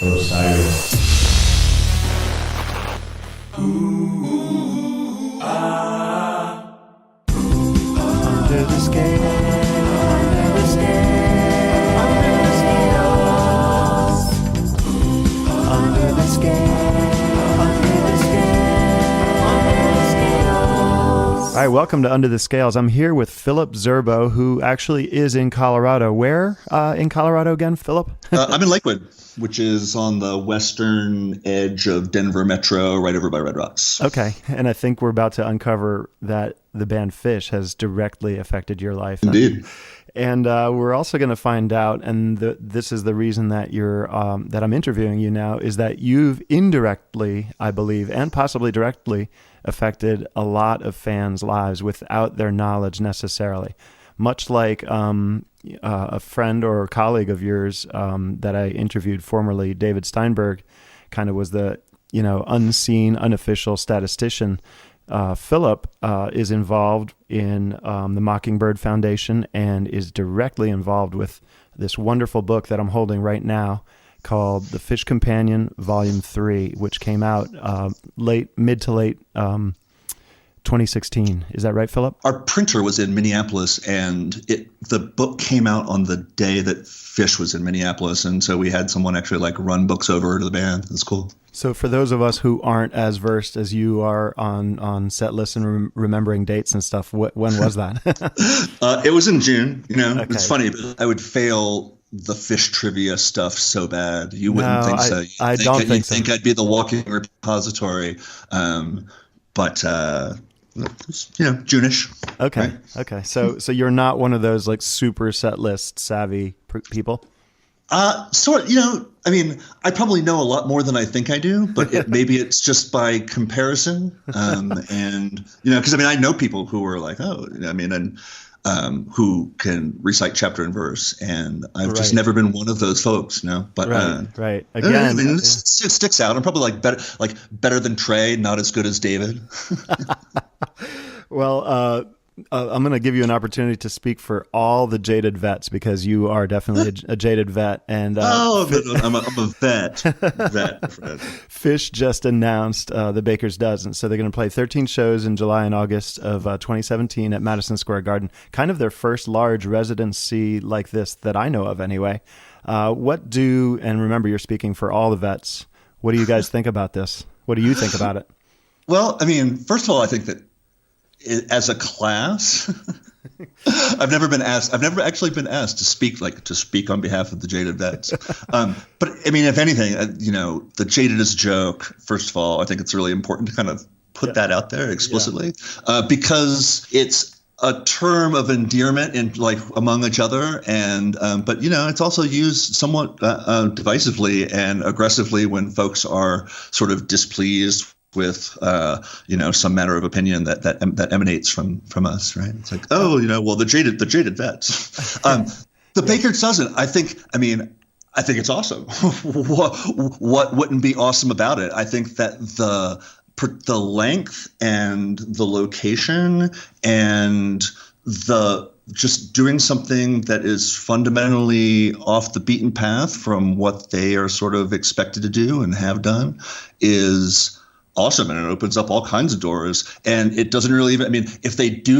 Osiris. Under the scale, under the scale, under the scales. Under the scale, under the scale, under the scales. All right, welcome to Under the Scales. I'm here with Phillip Zerbo, who actually is in Colorado. Where in Colorado again, Phillip? I'm in Lakewood, which is on the western edge of Denver Metro, right over by Red Rocks. Okay, and I think we're about to uncover that the band Phish has directly affected your life. Indeed. And we're also going to find out, and this is the reason that that I'm interviewing you now, is that you've indirectly, I believe, and possibly directly affected a lot of fans' lives without their knowledge necessarily. Much like a friend or colleague of yours that I interviewed formerly, David Steinberg, kind of was the unseen, unofficial statistician. Phillip is involved in the Mockingbird Foundation and is directly involved with this wonderful book that I'm holding right now called The Phish Companion Volume 3, which came out mid to late 2016. Is that right, Phillip? Our printer was in Minneapolis, and the book came out on the day that Phish was in Minneapolis, and so we had someone actually run books over to the band. It's cool. So for those of us who aren't as versed as you are on set lists and remembering dates and stuff, when was that? It was in June. Okay. It's funny, but I would fail the Phish trivia stuff so bad. You wouldn't think so. I don't think so. You'd think I'd be the walking repository, but June-ish. Okay. Right? Okay. So you're not one of those super set list savvy people? I probably know a lot more than I think I do, but maybe it's just by comparison. Because I know people who are who can recite chapter and verse, and I've just never been one of those folks, But right. Again, it sticks out. I'm probably better than Trey, not as good as David. Well, I'm going to give you an opportunity to speak for all the jaded vets, because you are definitely a jaded vet. And I'm a vet. Phish just announced the Baker's Dozen, so they're going to play 13 shows in July and August of 2017 at Madison Square Garden. Kind of their first large residency like this that I know of, anyway. And remember, you're speaking for all the vets. What do you guys think about this? What do you think about it? Well, first of all, I think that as a class, I've never actually been asked to speak on behalf of the jaded vets. But if anything, the jadedest joke, first of all, I think it's really important to kind of put that out there explicitly, because it's a term of endearment among each other, and but it's also used somewhat divisively and aggressively when folks are sort of displeased with some matter of opinion that emanates from us, right? It's like, the jaded vets. The Baker's Dozen, I think it's awesome. What wouldn't be awesome about it? I think that the length and the location and the just doing something that is fundamentally off the beaten path from what they are sort of expected to do and have done is awesome, and it opens up all kinds of doors. And it doesn't really even, if they do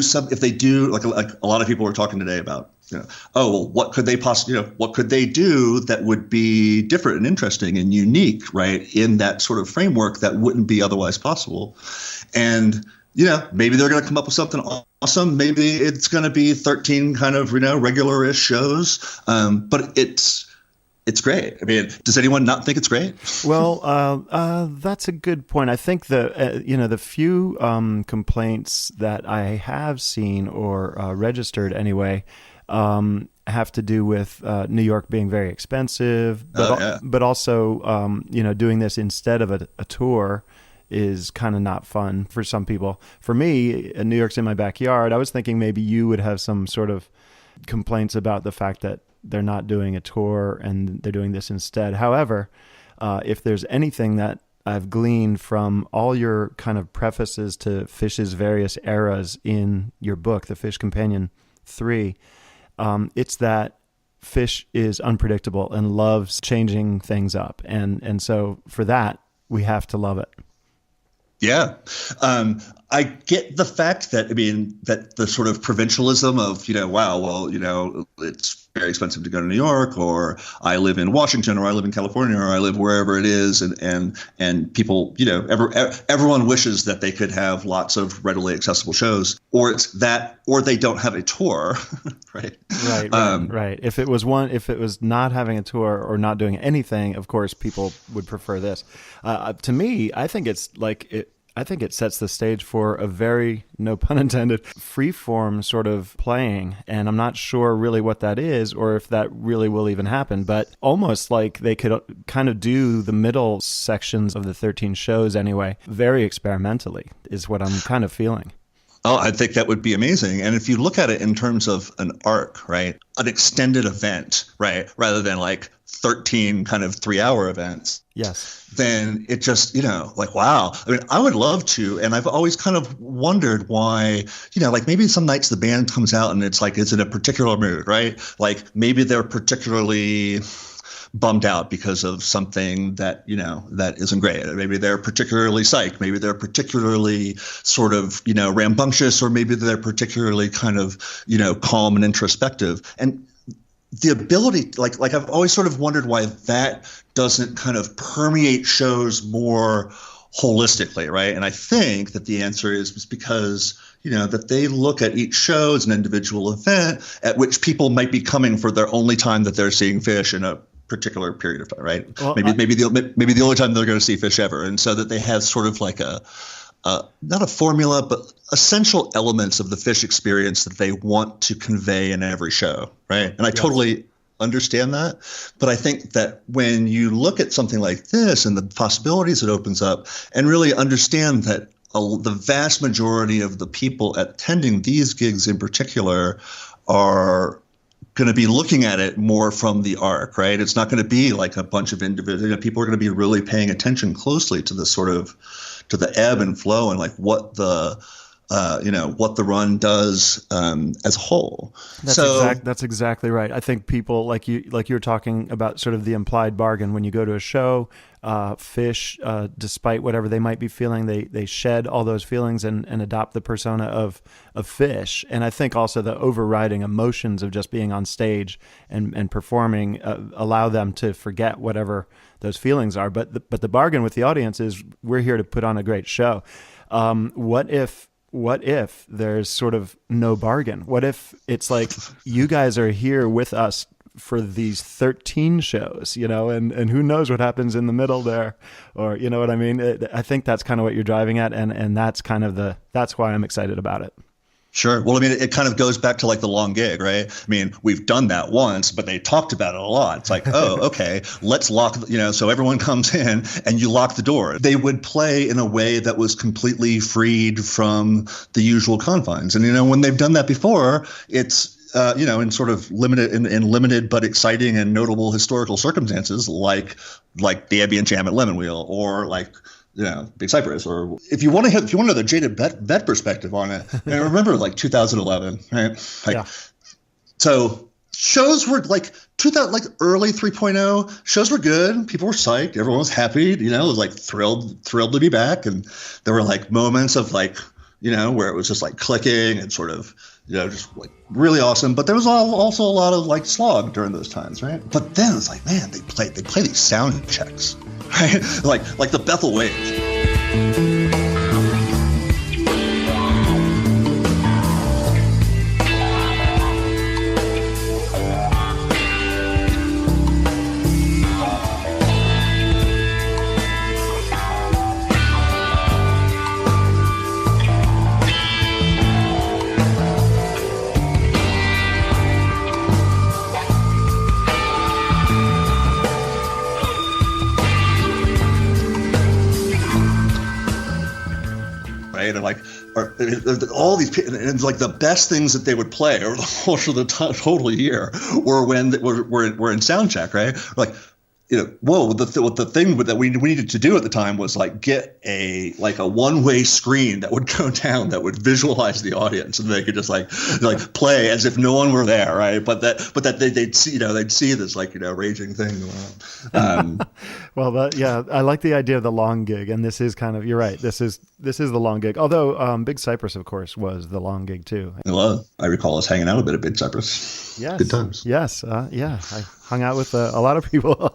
like a lot of people were talking today about, what could they do that would be different and interesting and unique, right, in that sort of framework that wouldn't be otherwise possible. And maybe they're going to come up with something awesome. Maybe it's going to be 13 kind of regular-ish shows, but it's great. Does anyone not think it's great? Well, that's a good point. I think the few complaints that I have seen or registered anyway have to do with New York being very expensive, but also doing this instead of a tour is kind of not fun for some people. For me, New York's in my backyard. I was thinking maybe you would have some sort of complaints about the fact that they're not doing a tour and they're doing this instead. However, if there's anything that I've gleaned from all your kind of prefaces to Phish's various eras in your book, The Phish Companion 3, it's that Phish is unpredictable and loves changing things up. And so for that, we have to love it. Yeah. I get the fact that, that the sort of provincialism of, wow, well, it's very expensive to go to New York, or I live in Washington, or I live in California, or I live wherever it is. And people, everyone wishes that they could have lots of readily accessible shows, or it's that, or they don't have a tour. Right. Right. If it was not having a tour or not doing anything, of course, people would prefer this. To me, I think it sets the stage for a very, no pun intended, freeform sort of playing. And I'm not sure really what that is or if that really will even happen, but almost like they could kind of do the middle sections of the 13 shows anyway, very experimentally is what I'm kind of feeling. Oh, I think that would be amazing. And if you look at it in terms of an arc, right, an extended event, right, rather than like 13 kind of 3-hour events. Yes. Then it just, wow. I would love to. And I've always kind of wondered why, maybe some nights the band comes out and it's in a particular mood, right? Like maybe they're particularly bummed out because of something that, that isn't great. Maybe they're particularly psyched. Maybe they're particularly sort of, rambunctious, or maybe they're particularly kind of, calm and introspective. And the ability, like I've always sort of wondered why that doesn't kind of permeate shows more holistically, right? And I think that the answer is because, that they look at each show as an individual event at which people might be coming for their only time that they're seeing Phish in a particular period of time, right? Well, maybe the only time they're going to see Phish ever, and so that they have sort of like not a formula, but essential elements of the Phish experience that they want to convey in every show, right? And I totally understand that, but I think that when you look at something like this and the possibilities it opens up, and really understand that the vast majority of the people attending these gigs in particular are going to be looking at it more from the arc, right? It's not going to be like a bunch of individual people are going to be really paying attention closely to the sort of to the ebb and flow and like what the what the run does as a whole. That's exactly right. I think people like you're talking about sort of the implied bargain when you go to a show. Phish, despite whatever they might be feeling, they shed all those feelings and adopt the persona of Phish. And I think also the overriding emotions of just being on stage and performing allow them to forget whatever those feelings are. But the bargain with the audience is we're here to put on a great show. What if there's sort of no bargain? What if it's like you guys are here with us for these 13 shows, and who knows what happens in the middle there, or you know what I mean? I think that's kind of what you're driving at, and that's kind of that's why I'm excited about it. Sure. Well, it kind of goes back to like the long gig, right? We've done that once, but they talked about it a lot. It's like, oh, okay, let's lock, so everyone comes in and you lock the door. They would play in a way that was completely freed from the usual confines. And, when they've done that before, it's, in sort of limited but exciting and notable historical circumstances, like the ambient jam at Lemon Wheel, or like, Big Cypress, or if you want to know the jaded vet perspective on it, I remember like 2011, right? So shows were like 2000, like early 3.0 shows were good. People were psyched. Everyone was happy. Was like thrilled to be back. And there were like moments of like, where it was just like clicking and sort of, just like really awesome. But there was also a lot of like slog during those times, right? But then it's like, man, they play these sound checks. Right? like the Bethel waves. And like, all these, and like the best things that they would play over the course of the total year were when we're in Soundcheck, right? Like, the thing that we needed to do at the time was like get a one-way screen that would go down that would visualize the audience, and they could just like play as if no one were there, right? But that they'd see this raging thing going on. Well, I like the idea of the long gig, and this is kind of, you're right. This is the long gig. Although Big Cypress, of course, was the long gig too. Well, I recall us hanging out a bit at Big Cypress. Yes, good times. Yes, I hung out with a lot of people.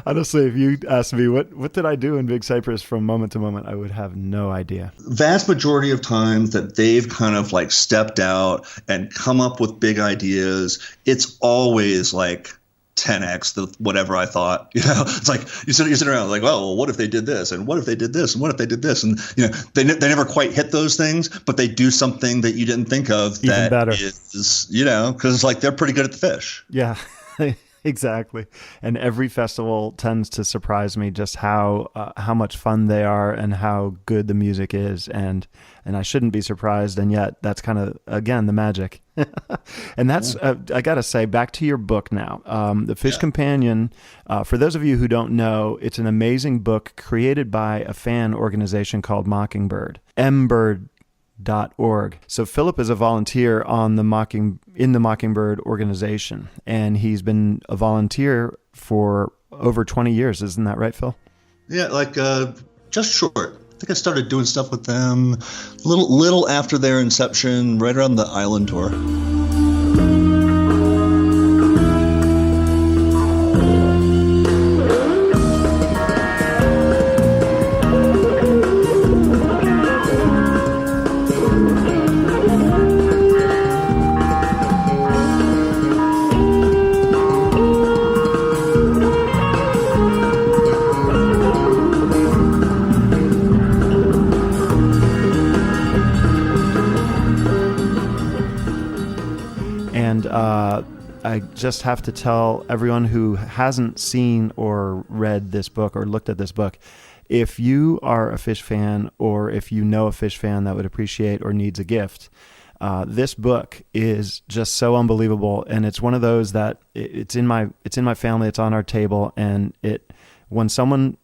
Honestly, if you asked me what did I do in Big Cypress from moment to moment, I would have no idea. Vast majority of times that they've kind of like stepped out and come up with big ideas, it's always like 10x the whatever I thought. It's like you sit around like, well, what if they did this, and what if they did this, and what if they did this, and they never quite hit those things, but they do something that you didn't think of even that better. Is because it's like they're pretty good at the Phish. Yeah. Exactly. And every festival tends to surprise me just how much fun they are and how good the music is. And I shouldn't be surprised. And yet that's kind of, again, the magic. And that's, I got to say, back to your book now. The Phish Companion, for those of you who don't know, it's an amazing book created by a fan organization called Mockingbird. Mbird.org. So Phillip is a volunteer in the Mockingbird organization, and he's been a volunteer for over 20 years. Isn't that right, Phil? Yeah, just short. I think I started doing stuff with them little after their inception, right around the island tour. I just have to tell everyone who hasn't seen or read this book or looked at this book, if you are a Phish fan or if you know a Phish fan that would appreciate or needs a gift, this book is just so unbelievable. And it's one of those that it's in my family, it's on our table, and when someone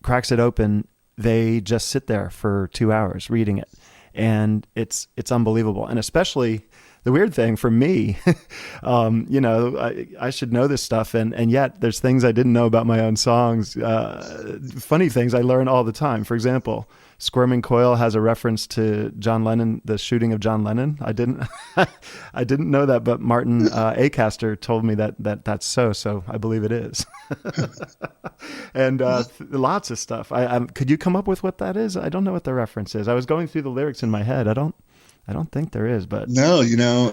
cracks it open, they just sit there for 2 hours reading it. And it's unbelievable. And especially the weird thing for me, I should know this stuff, and yet there's things I didn't know about my own songs. Funny things I learn all the time. For example, Squirming Coil has a reference to John Lennon, the shooting of John Lennon. I didn't know that, but Martin Acaster told me that's so I believe it is. And lots of stuff. Could you come up with what that is? I don't know what the reference is. I was going through the lyrics in my head. I don't think there is, but no,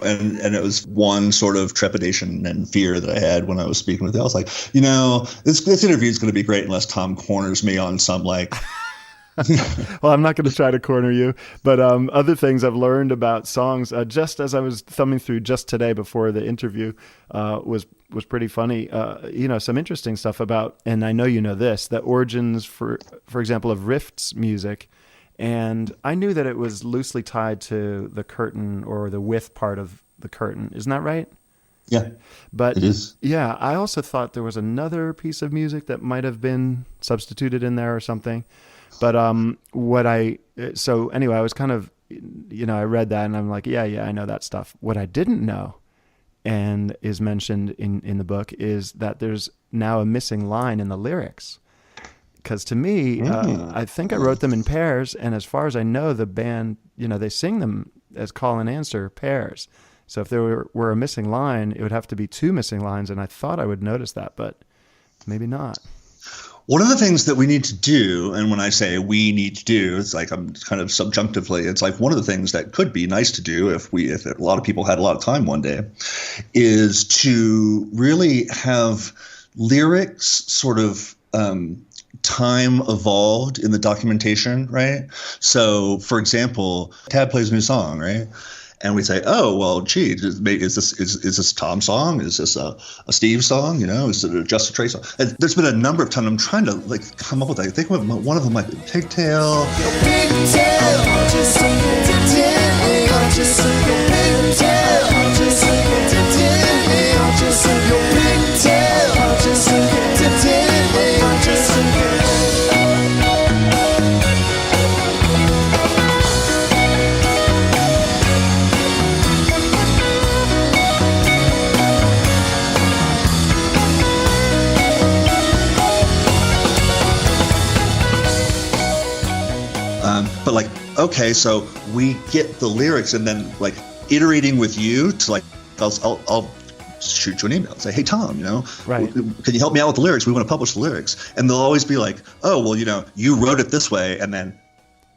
and it was one sort of trepidation and fear that I had when I was speaking with you. I was like, this interview is going to be great unless Tom corners me on some like. Well, I'm not going to try to corner you, but other things I've learned about songs, just as I was thumbing through just today before the interview, was pretty funny. Some interesting stuff about, and I know you know this, the origins, for example, of Rift's music. And I knew that it was loosely tied to the curtain or the width part of the curtain. Isn't that right? Yeah, but it is. Yeah, I also thought there was another piece of music that might have been substituted in there or something. But so anyway, I was kind of, I read that and I'm like, yeah, I know that stuff. What I didn't know, and is mentioned in the book, is that there's now a missing line in the lyrics. Because to me, I think I wrote them in pairs, and as far as I know, the band, they sing them as call and answer pairs. So if there were a missing line, it would have to be two missing lines, and I thought I would notice that, but maybe not. One of the things that we need to do, and when I say we need to do, it's like I'm kind of subjunctively, it's like one of the things that could be nice to do if a lot of people had a lot of time one day, is to really have lyrics sort of time evolved in the documentation, right? So, for example, Tad plays a new song, right? And we say, oh, well, gee, is this Tom's song? Is this a Steve song? Is it a Just a Trey song? And there's been a number of times I'm trying to come up with that. I think one of them might be Pigtail. Pigtail, just a pigtail, just a pigtail, just a pigtail, just a pigtail, just a okay, so we get the lyrics, and then like iterating with you to like, I'll shoot you an email and say, hey, Tom, Right. can you help me out with the lyrics? We want to publish the lyrics. And they'll always be like, oh, well, you wrote it this way, and then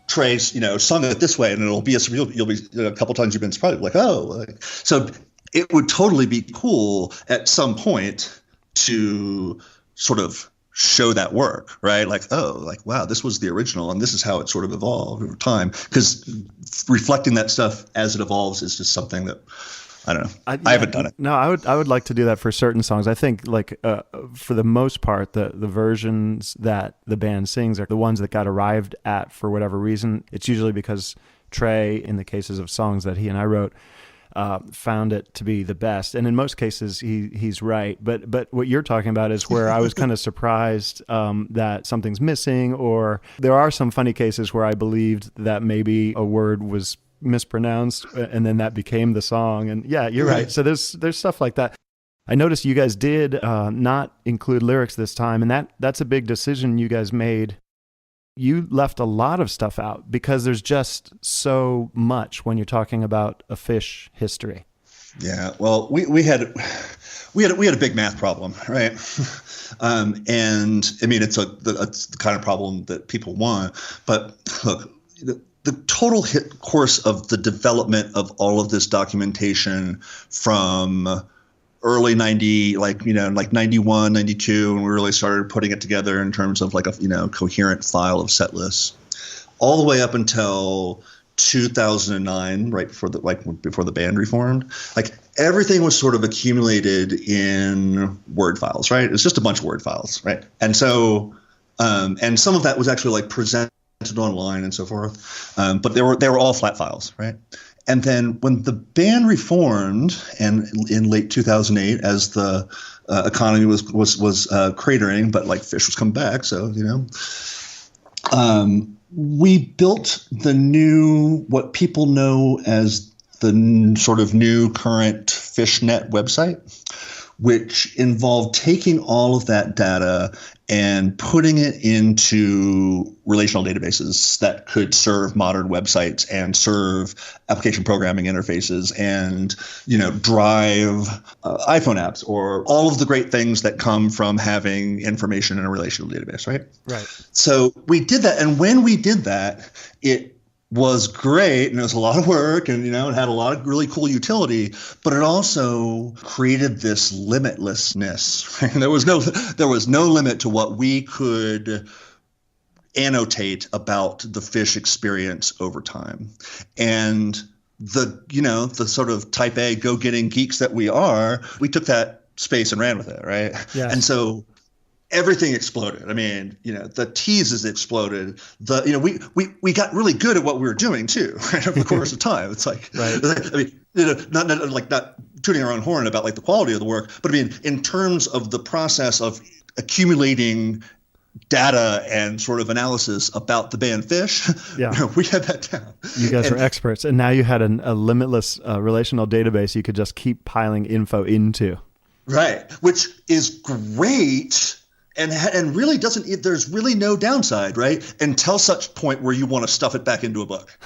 Trey's, sung it this way, and it'll be you'll be a couple times you've been surprised, like, oh, so it would totally be cool at some point to sort of show that work, right? Like, oh, like, wow, this was the original, and this is how it sort of evolved over time. Because reflecting that stuff as it evolves is just something that, I don't know. I haven't done it. No, I would like to do that for certain songs. I think like for the most part, the versions that the band sings are the ones that got arrived at for whatever reason. It's usually because Trey, in the cases of songs that he and I wrote, found it to be the best. And in most cases, he's right. But what you're talking about is where I was kind of surprised that something's missing, or there are some funny cases where I believed that maybe a word was mispronounced and then that became the song. And yeah, you're right. So there's stuff like that. I noticed you guys did not include lyrics this time, and that's a big decision you guys made. You left a lot of stuff out because there's just so much when you're talking about a Phish history. Yeah, well, we had a big math problem, right? And I mean, it's the kind of problem that people want. But look, the total course of the development of all of this documentation from early 90, like 91, 92, when we really started putting it together in terms of like a coherent file of set lists, all the way up until 2009, right before the band reformed. Like everything was sort of accumulated in Word files, right? It's just a bunch of Word files, right? And so, and some of that was actually like presented online and so forth, but they were all flat files, right? And then when the band reformed, and in late 2008, as the economy was cratering, but like Phish was coming back, so we built what people know as the sort of new current FishNet website, which involved taking all of that data and putting it into relational databases that could serve modern websites and serve application programming interfaces and, drive iPhone apps, or all of the great things that come from having information in a relational database, right? Right. So we did that. And when we did that, it was great, and it was a lot of work, and it had a lot of really cool utility, but it also created this limitlessness. Right? There was no limit to what we could annotate about the Phish experience over time. And the sort of type A go-getting geeks that we are, we took that space and ran with it, right? Yes. And so everything exploded. I mean, the teases exploded. We got really good at what we were doing too, right? Over the course of time. It's like, right. I mean, not tooting our own horn about like the quality of the work, but I mean, in terms of the process of accumulating data and sort of analysis about the band Phish, yeah, we had that down. You guys were experts, and now you had a limitless relational database you could just keep piling info into. Right, which is great. And really there's really no downside, right? Until such point where you want to stuff it back into a book.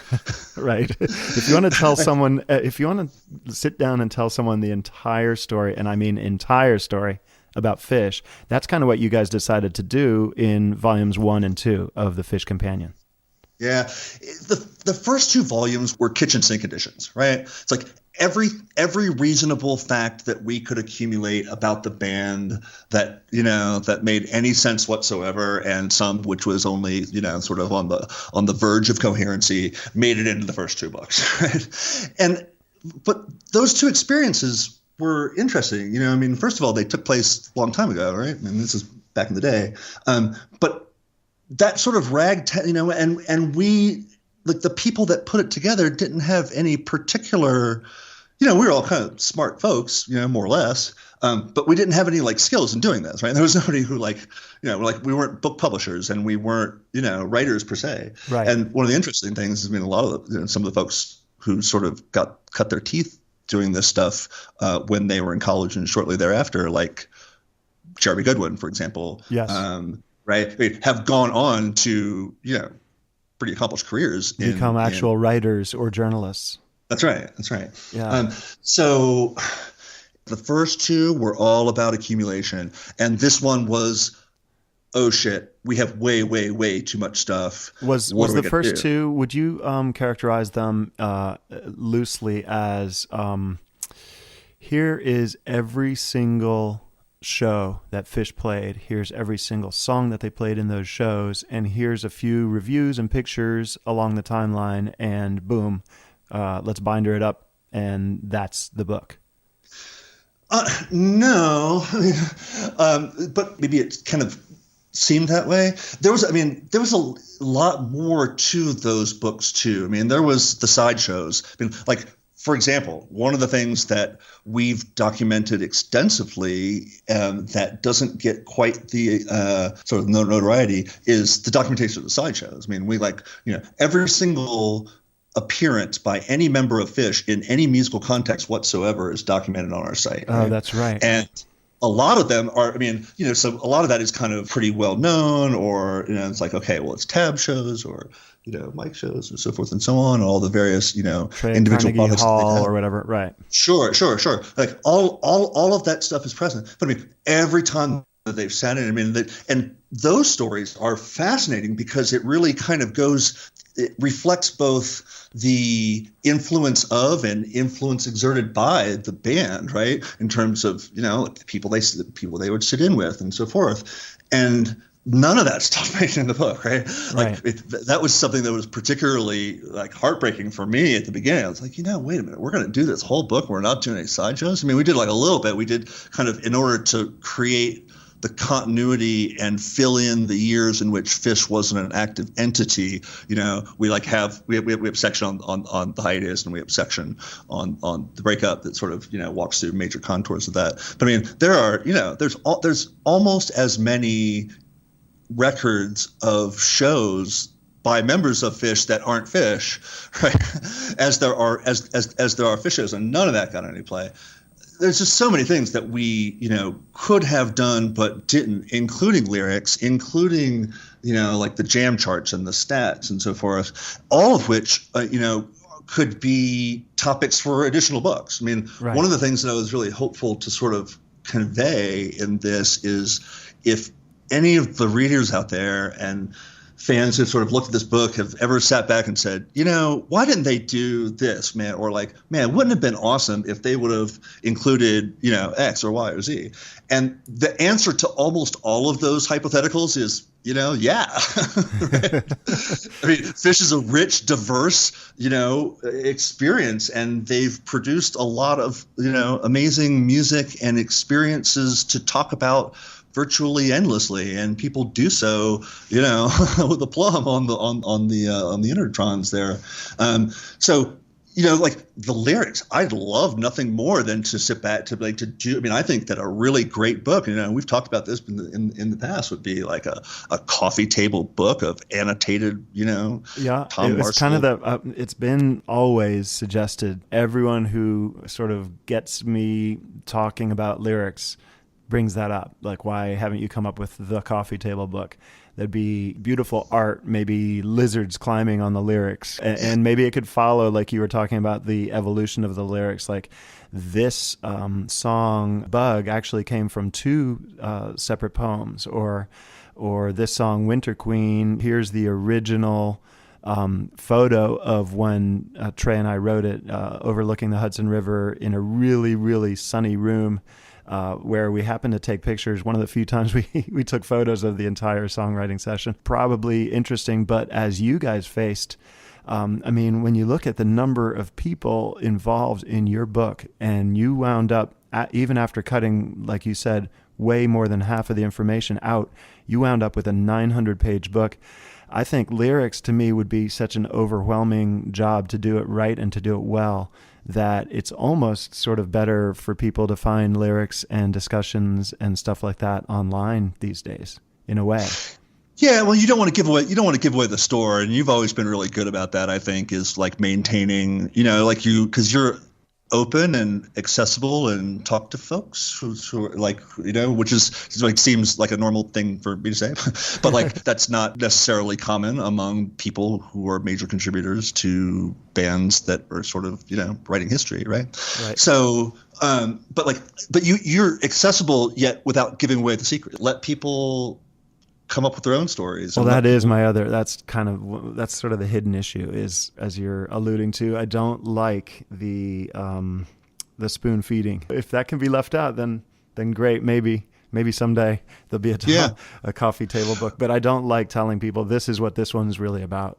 Right. If you want to tell someone, if you want to sit down and tell someone the entire story, and I mean entire story about Phish, that's kind of what you guys decided to do in volumes 1 and 2 of the Phish Companion. Yeah. The first 2 volumes were kitchen sink editions, right? It's like every reasonable fact that we could accumulate about the band that made any sense whatsoever, and some which was only sort of on the verge of coherency, made it into the first 2 books, right? But those 2 experiences were interesting. I mean, first of all, they took place a long time ago, right? And this is back in the day, but that sort of and we, like, the people that put it together didn't have any particular, we were all kind of smart folks, more or less, but we didn't have any like skills in doing this, right? There was nobody who we weren't book publishers, and we weren't, writers per se. Right. And one of the interesting things, I mean, a lot of some of the folks who sort of cut their teeth doing this stuff when they were in college and shortly thereafter, like Jeremy Goodwin, for example. Yes. Right. I mean, have gone on to, pretty accomplished careers. Become actual writers or journalists. That's right. That's right. Yeah. So the first two were all about accumulation. And this one was, oh shit, we have way, way, way too much stuff. Was the first two, would you characterize them loosely as here is every single show that Phish played, here's every single song that they played in those shows, and here's a few reviews and pictures along the timeline, and boom, let's binder it up, and that's the book? No, but maybe it kind of seemed that way. There was a lot more to those books too. I mean, there was the sideshows. I mean, like, for example, one of the things that we've documented extensively that doesn't get quite the sort of notoriety is the documentation of the sideshows. I mean, we every single appearance by any member of Phish in any musical context whatsoever is documented on our site. Oh, that's right. And a lot of them are, so a lot of that is kind of pretty well known, or, it's like, okay, well, it's tab shows or, mic shows and so forth and so on, all the various, individual Carnegie Hall or whatever. Right. Sure. Like all of that stuff is present. But every time that they've sat in, and those stories are fascinating because it really kind of it reflects both the influence of and influence exerted by the band, right? In terms of, the people they would sit in with and so forth. And none of that stuff made it in the book, right? Like that was something that was particularly heartbreaking for me at the beginning. I was like, wait a minute, we're going to do this whole book. We're not doing any sideshows. We did a little bit. We did kind of in order to create the continuity and fill in the years in which Phish wasn't an active entity. We have a section on the hiatus, and we have a section on the breakup that sort of walks through major contours of that. But there are there's almost as many records of shows by members of Phish that aren't Phish, right? As there are Phish shows, and none of that got any play. There's just so many things that we, could have done but didn't, including lyrics, including, like the jam charts and the stats and so forth, all of which, could be topics for additional books. Right. One of the things that I was really hopeful to sort of convey in this is if any of the readers out there and fans who sort of looked at this book have ever sat back and said, why didn't they do this, man? Or man, wouldn't it have been awesome if they would have included, X or Y or Z? And the answer to almost all of those hypotheticals is, yeah. Right? Phish is a rich, diverse, experience, and they've produced a lot of, amazing music and experiences to talk about virtually endlessly, and people do so, with a plum on the intertrons there. So, the lyrics, I'd love nothing more than to sit back to do. I think that a really great book, we've talked about this in the past, would be like a coffee table book of annotated, Yeah, Tom it was kind of it's been always suggested. Everyone who sort of gets me talking about lyrics brings that up. Like, why haven't you come up with the coffee table book? That'd be beautiful art, maybe lizards climbing on the lyrics. And maybe it could follow, like you were talking about, the evolution of the lyrics. Like this song, Bug, actually came from two separate poems. Or this song, Winter Queen, here's the original photo of when Trey and I wrote it, overlooking the Hudson River in a really, really sunny room. Where we happened to take pictures. One of the few times we took photos of the entire songwriting session. Probably interesting, but as you guys faced, when you look at the number of people involved in your book, and you wound up, even after cutting, like you said, way more than half of the information out, you wound up with a 900-page book. I think lyrics, to me, would be such an overwhelming job to do it right and to do it well, that it's almost sort of better for people to find lyrics and discussions and stuff like that online these days, in a way. Yeah, well, you don't want to give away the store, and you've always been really good about that. I think is like maintaining, because open and accessible and talk to folks who are like, which is like, seems like a normal thing for me to say, but like that's not necessarily common among people who are major contributors to bands that are sort of, writing history. Right. So, but you're accessible yet without giving away the secret. Let people come up with their own stories. Well, that's sort of the hidden issue is, as you're alluding to, I don't like the spoon feeding. If that can be left out, then great. Maybe someday there'll be a coffee table book, but I don't like telling people this is what this one's really about.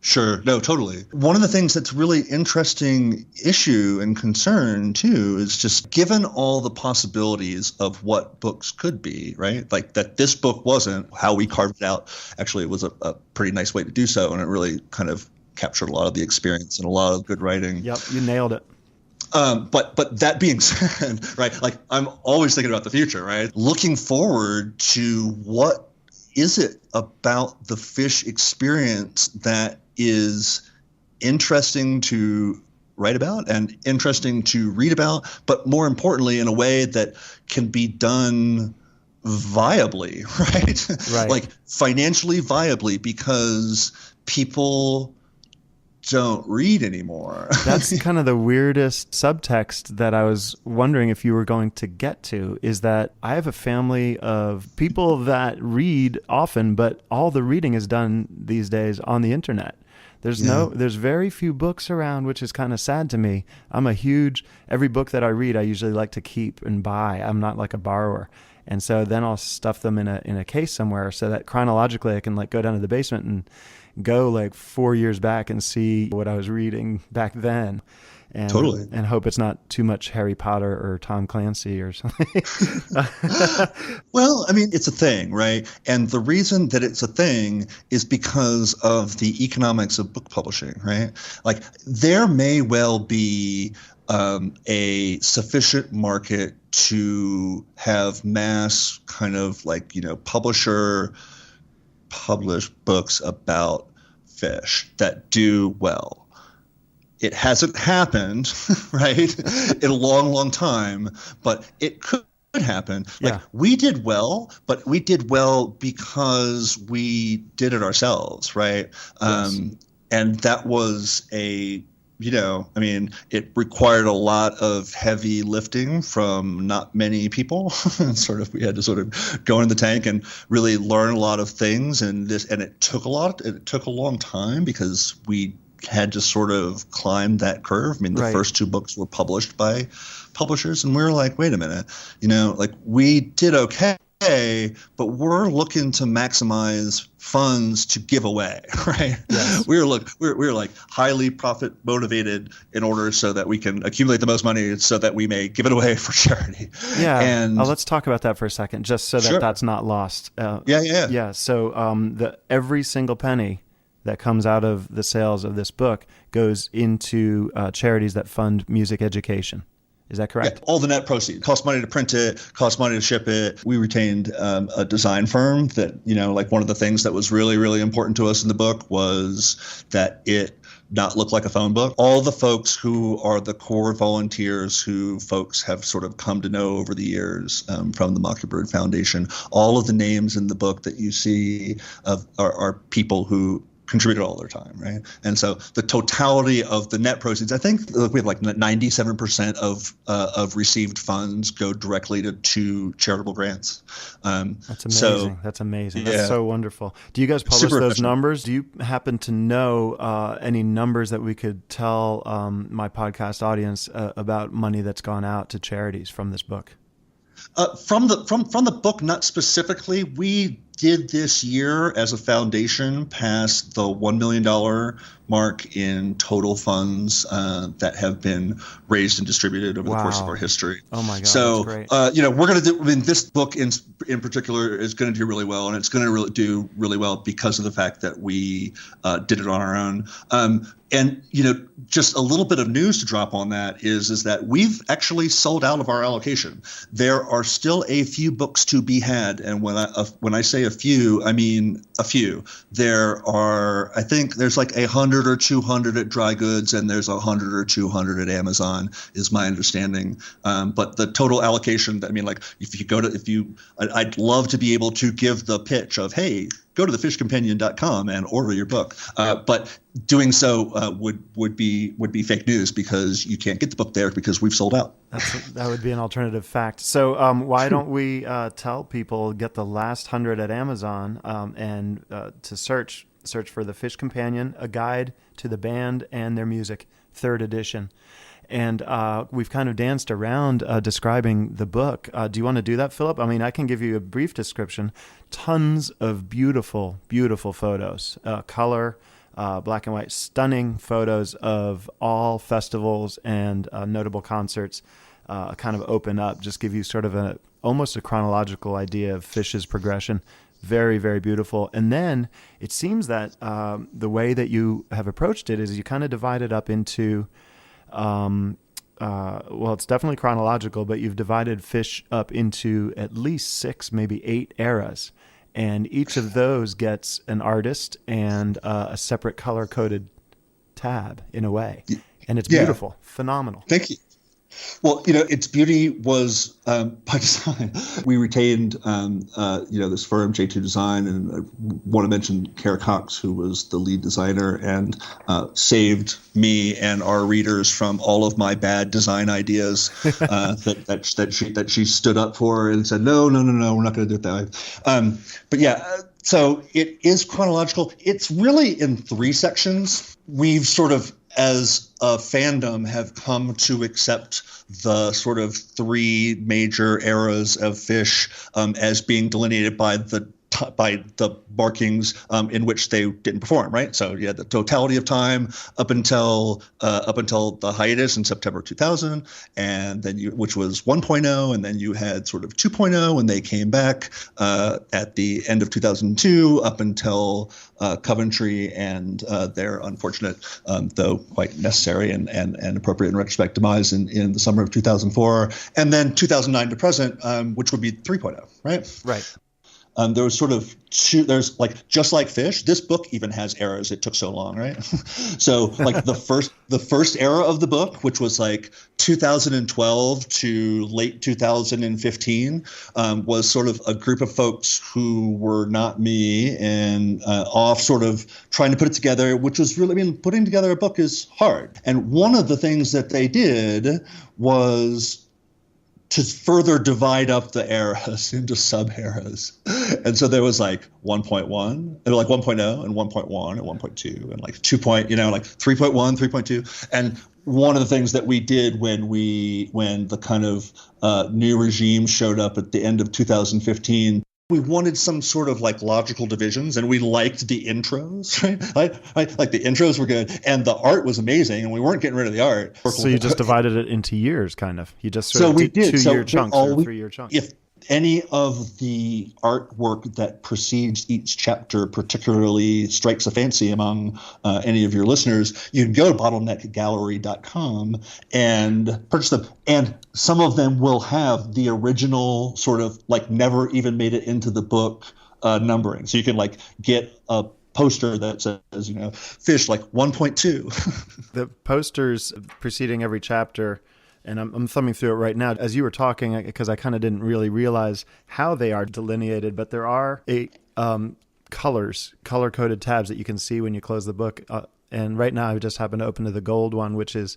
Sure. No, totally. One of the things that's really interesting issue and concern too is just given all the possibilities of what books could be, right? Like that this book wasn't how we carved it out. Actually, it was a pretty nice way to do so. And it really kind of captured a lot of the experience and a lot of good writing. Yep. You nailed it. But that being said, right, like I'm always thinking about the future, right? Looking forward to what is it about the Phish experience that is interesting to write about and interesting to read about, but more importantly, in a way that can be done viably, right? Like financially viably, because people don't read anymore. That's kind of the weirdest subtext that I was wondering if you were going to get to, is that I have a family of people that read often, but all the reading is done these days on the internet. There's very few books around, which is kind of sad to me. Every book that I read, I usually like to keep and buy. I'm not like a borrower. And so then I'll stuff them in a case somewhere so that chronologically I can like go down to the basement and go like 4 years back and see what I was reading back then. And, totally. And hope it's not too much Harry Potter or Tom Clancy or something. Well, I mean, it's a thing, right? And the reason that it's a thing is because of the economics of book publishing, right? Like there may well be a sufficient market to have mass kind of like, published books about Phish that do well. It hasn't happened, right, in a long, long time, but it could happen. Like we did well, but we did well because we did it ourselves, right? Yes. And that was it required a lot of heavy lifting from not many people. We had to sort of go in the tank and really learn a lot of things, and it took a long time because we had to sort of climb that curve. I mean, the first two books were published by publishers, and we were like, wait a minute, like we did okay, but we're looking to maximize funds to give away, right? Yes. We're like highly profit motivated in order so that we can accumulate the most money so that we may give it away for charity. Yeah. And let's talk about that for a second, just so that that's not lost. Yeah. So every single penny that comes out of the sales of this book goes into charities that fund music education. Is that correct? Yeah, all the net proceeds. Cost money to print it, cost money to ship it. We retained a design firm that, like one of the things that was really, really important to us in the book was that it not look like a phone book. All the folks who are the core volunteers who folks have sort of come to know over the years from the Mockingbird Foundation, all of the names in the book that you see are people who contributed all their time, right? And so the totality of the net proceeds, I think we have like 97% of received funds go directly to charitable grants. That's amazing. That's amazing. That's so wonderful. Do you guys publish those numbers? Do you happen to know any numbers that we could tell my podcast audience about money that's gone out to charities from this book? From the book, not specifically. We did this year as a foundation pass the $1 million mark in total funds that have been raised and distributed over the course of our history. Oh my God! So that's great. We're going to do. I mean, this book in particular is going to do really well, and it's going to do really well because of the fact that we did it on our own. And just a little bit of news to drop on that is that we've actually sold out of our allocation. There are still a few books to be had, and when I say say a few, I mean a few. There are, I think there's like 100 or 200 at Dry Goods, and there's 100 or 200 at Amazon, is my understanding. But the total allocation, I mean, like I'd love to be able to give the pitch of, hey, go to thefishcompanion.com and order your book. But doing so would be fake news, because you can't get the book there because we've sold out. That would be an alternative fact. So why don't we tell people, get the last 100 at Amazon, and to search for The Phish Companion, A Guide to the Band and Their Music, 3rd edition. And we've kind of danced around describing the book. Do you want to do that, Philip? I mean, I can give you a brief description. Tons of beautiful, beautiful photos, color, black and white, stunning photos of all festivals and notable concerts. Kind of open up, just give you sort of almost a chronological idea of Phish's progression. Very, very beautiful. And then it seems that the way that you have approached it is you kind of divide it up into, well, it's definitely chronological, but you've divided Phish up into at least 6, maybe 8 eras. And each of those gets an artist and a separate color-coded tab in a way. And it's beautiful, phenomenal. Thank you. Well, its beauty was by design. We retained, this firm, J2 Design, and I want to mention Kara Cox, who was the lead designer and saved me and our readers from all of my bad design ideas that she stood up for and said, no, we're not going to do it that way. But yeah. So it is chronological. It's really in 3 sections. We've sort of, as a fandom, have come to accept the sort of 3 major eras of Phish as being delineated by the markings in which they didn't perform, right? So you had the totality of time up until the hiatus in September 2000, and then which was 1.0, and then you had sort of 2.0 when they came back at the end of 2002 up until Coventry and their unfortunate, though quite necessary and appropriate in retrospect, demise in the summer of 2004, and then 2009 to present, which would be 3.0, right? Right. There was sort of there's like, just like Phish, this book even has eras. It took so long, right? So like the first era of the book, which was like 2012 to late 2015, was sort of a group of folks who were not me and off sort of trying to put it together, which was really, putting together a book is hard. And one of the things that they did was to further divide up the eras into sub-eras. And so there was like 1.1, and like 1.0 and 1.1 and 1.2 and like 2.0, like 3.1, 3.2. And one of the things that we did when the kind of new regime showed up at the end of 2015, we wanted some sort of like logical divisions, and we liked the intros, right? Like the intros were good, and the art was amazing, and we weren't getting rid of the art. So you just divided it into years, kind of. You just sort of did 2-year chunks or 3-year chunks. If any of the artwork that precedes each chapter particularly strikes a fancy among any of your listeners, you can go to bottleneckgallery.com and purchase them. And some of them will have the original sort of like never even made it into the book numbering. So you can like get a poster that says, Phish like 1.2. The posters preceding every chapter, and I'm thumbing through it right now as you were talking, because I kind of didn't really realize how they are delineated, but there are 8 color-coded tabs that you can see when you close the book. And right now I just happen to open to the gold one, which is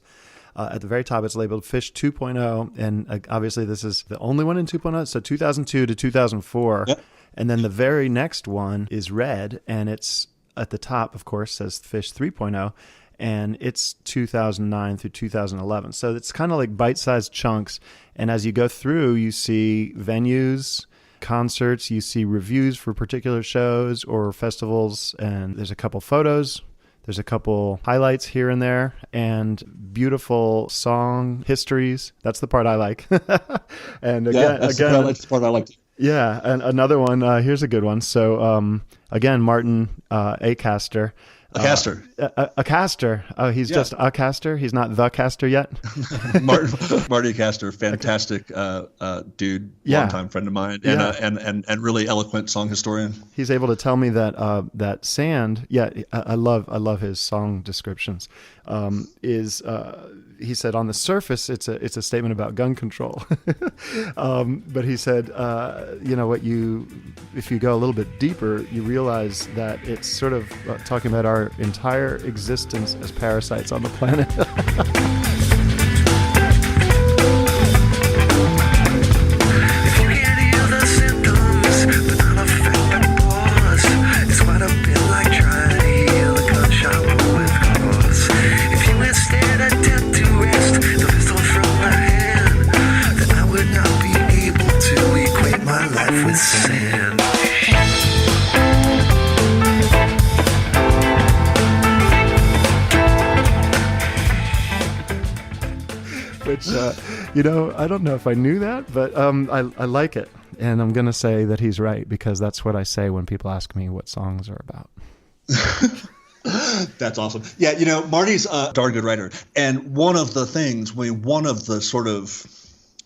at the very top. It's labeled Phish 2.0, and obviously this is the only one in 2.0, so 2002 to 2004. Yep. And then the very next one is red, and it's at the top, of course, says Phish 3.0. And it's 2009 through 2011. So it's kind of like bite-sized chunks. And as you go through, you see venues, concerts, you see reviews for particular shows or festivals, and there's a couple photos. There's a couple highlights here and there, and beautiful song histories. That's the part I like. And that's the part I like. Yeah, and another one, here's a good one. So again, Martin Acaster, A caster. A caster. Oh, he's just a caster. He's not the caster yet. Marty Castor, fantastic dude, longtime friend of mine, and really eloquent song historian. He's able to tell me that that sand. Yeah, I love his song descriptions. He said on the surface it's a statement about gun control, but he said if you go a little bit deeper, you realize that it's sort of talking about our entire existence as parasites on the planet. Which, I don't know if I knew that, but I like it. And I'm going to say that he's right, because that's what I say when people ask me what songs are about. That's awesome. Yeah, Marty's a darn good writer. And one of the sort of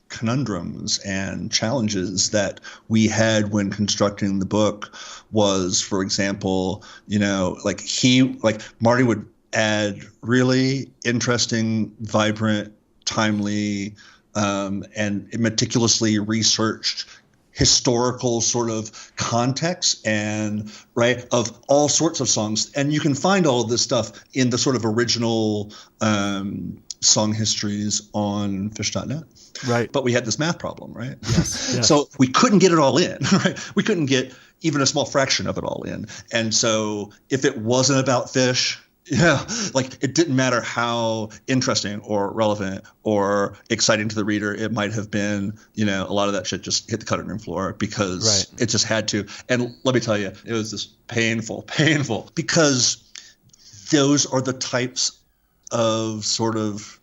conundrums and challenges that we had when constructing the book was, for example, Marty would add really interesting, vibrant, timely, and meticulously researched historical sort of context and of all sorts of songs. And you can find all of this stuff in the sort of original song histories on Phish.net. Right. But we had this math problem, right? Yes. So we couldn't get it all in, right? We couldn't get even a small fraction of it all in. And so if it wasn't about Phish, it didn't matter how interesting or relevant or exciting to the reader it might have been, a lot of that shit just hit the cutting room floor because it just had to. And let me tell you, it was just painful, because those are the types of sort of,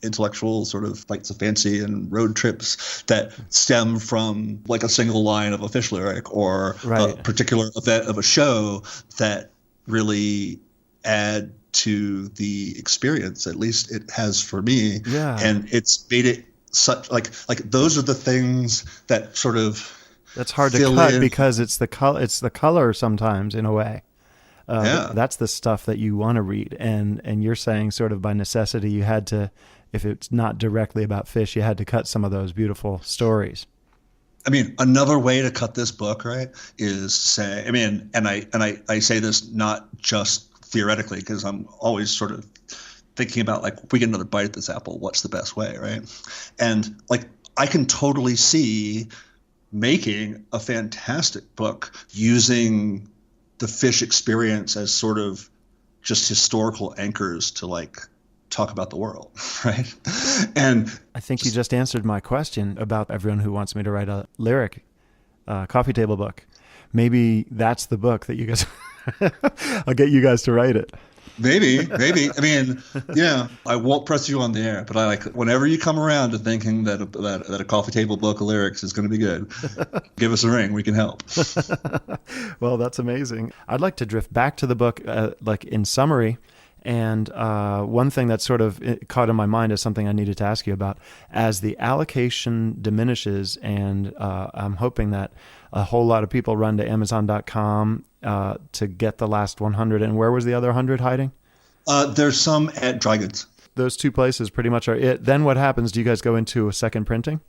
intellectual sort of flights of fancy and road trips that stem from like a single line of a Phish lyric or a particular event of a show that really add to the experience. At least it has for me. Yeah. And it's made it such like those are the things that sort of that's hard to cut because it's the color sometimes in a way. That's the stuff that you want to read, and you're saying sort of by necessity you had to, if it's not directly about Phish, you had to cut some of those beautiful stories. I mean, another way to cut this book, right, is say, I say this not just theoretically, because I'm always sort of thinking about if we get another bite at this apple, what's the best way, right? And I can totally see making a fantastic book using the Phish experience as sort of just historical anchors to talk about the world, right? And I think you just answered my question about everyone who wants me to write a lyric coffee table book. Maybe that's the book that you guys I'll get you guys to write it. Maybe. I mean, I won't press you on the air, but whenever you come around to thinking that a coffee table book of lyrics is going to be good, give us a ring. We can help. Well, that's amazing. I'd like to drift back to the book, in summary. And one thing that sort of caught in my mind is something I needed to ask you about. As the allocation diminishes, and I'm hoping that a whole lot of people run to Amazon.com to get the last 100. And where was the other 100 hiding? There's some at Dry Goods. Those two places pretty much are it. Then what happens? Do you guys go into a second printing?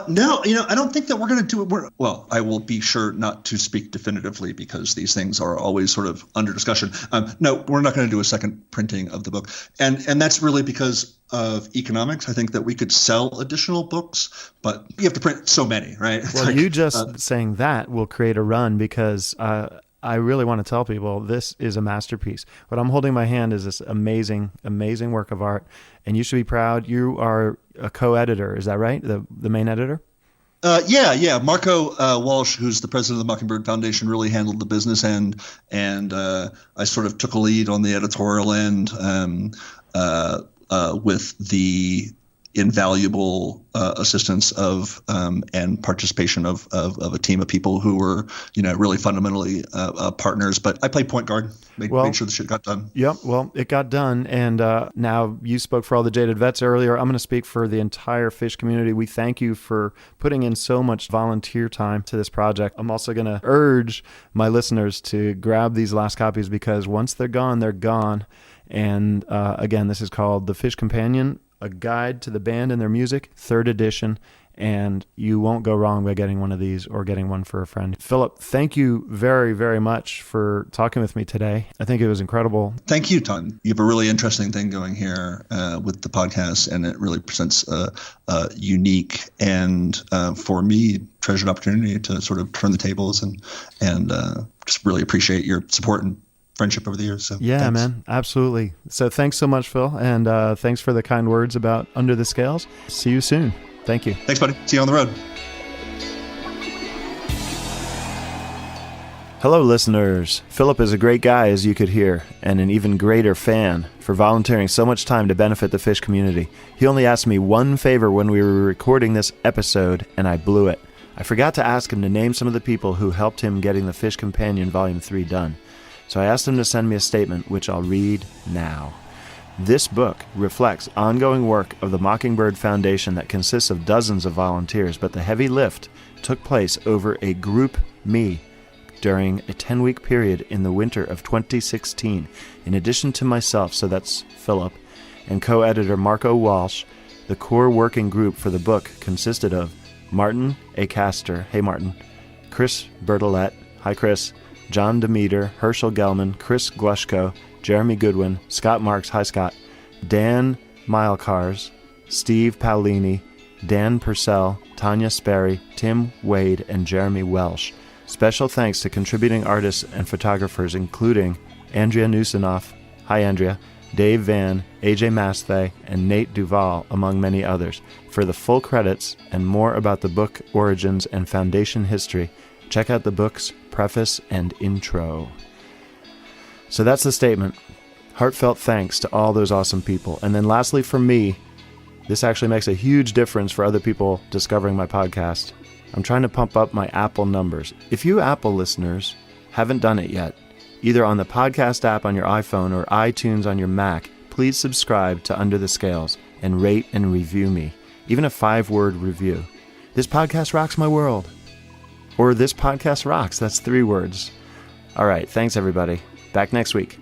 No, I don't think that we're going to do it. Well, I will be sure not to speak definitively because these things are always sort of under discussion. No, we're not going to do a second printing of the book. And that's really because of economics. I think that we could sell additional books, but you have to print so many, right? Well, you just saying that will create a run because I really want to tell people this is a masterpiece. What I'm holding in my hand is this amazing, amazing work of art, and you should be proud. You are a co-editor, is that right? The main editor? Yeah. Marco Walsh, who's the president of the Mockingbird Foundation, really handled the business end, and I sort of took a lead on the editorial end with the invaluable assistance of and participation of a team of people who were, really fundamentally partners. But I played point guard, made sure the shit got done. Yep. Well, it got done. And now you spoke for all the Jaded Vets earlier. I'm going to speak for the entire Phish community. We thank you for putting in so much volunteer time to this project. I'm also going to urge my listeners to grab these last copies, because once they're gone, they're gone. And again, this is called The Phish Companion, A Guide to the Band and Their Music, 3rd edition, and you won't go wrong by getting one of these or getting one for a friend. Phillip, thank you very, very much for talking with me today. I think it was incredible. Thank you, Tom. You have a really interesting thing going here with the podcast, and it really presents a unique and, for me, treasured opportunity to sort of turn the tables and just really appreciate your support and friendship over the years. So yeah, thanks. Man, absolutely. So thanks so much, Phil, and thanks for the kind words about Under the Scales. See you soon. Thank you. Thanks, buddy. See you on the road. Hello, listeners. Phillip is a great guy, as you could hear, and an even greater fan for volunteering so much time to benefit the Phish community. He only asked me one favor when we were recording this episode, and I blew it. I forgot to ask him to name some of the people who helped him getting the Phish Companion Volume 3 done. So I asked him to send me a statement, which I'll read now. This book reflects ongoing work of the Mockingbird Foundation that consists of dozens of volunteers, but the heavy lift took place over a group me during a 10-week period in the winter of 2016. In addition to myself, so that's Phillip, and co-editor Marco Walsh, the core working group for the book consisted of Martin A. Castor, hey Martin, Chris Bertolet, hi Chris, John Demeter, Herschel Gelman, Chris Glushko, Jeremy Goodwin, Scott Marks, hi Scott, Dan Milekars, Steve Paolini, Dan Purcell, Tanya Sperry, Tim Wade, and Jeremy Welsh. Special thanks to contributing artists and photographers including Andrea Nusinoff, hi Andrea, Dave Van, AJ Masthay, and Nate Duval, among many others. For the full credits and more about the book origins and foundation history, check out the book's preface and intro. So that's the statement. Heartfelt thanks to all those awesome people. And then lastly, for me, this actually makes a huge difference for other people discovering my podcast. I'm trying to pump up my Apple numbers. If you Apple listeners haven't done it yet, either on the podcast app on your iPhone or iTunes on your Mac, please subscribe to Under the Scales and rate and review me. Even a 5-word review. This podcast rocks my world. Or this podcast rocks. That's 3 words. All right. Thanks, everybody. Back next week.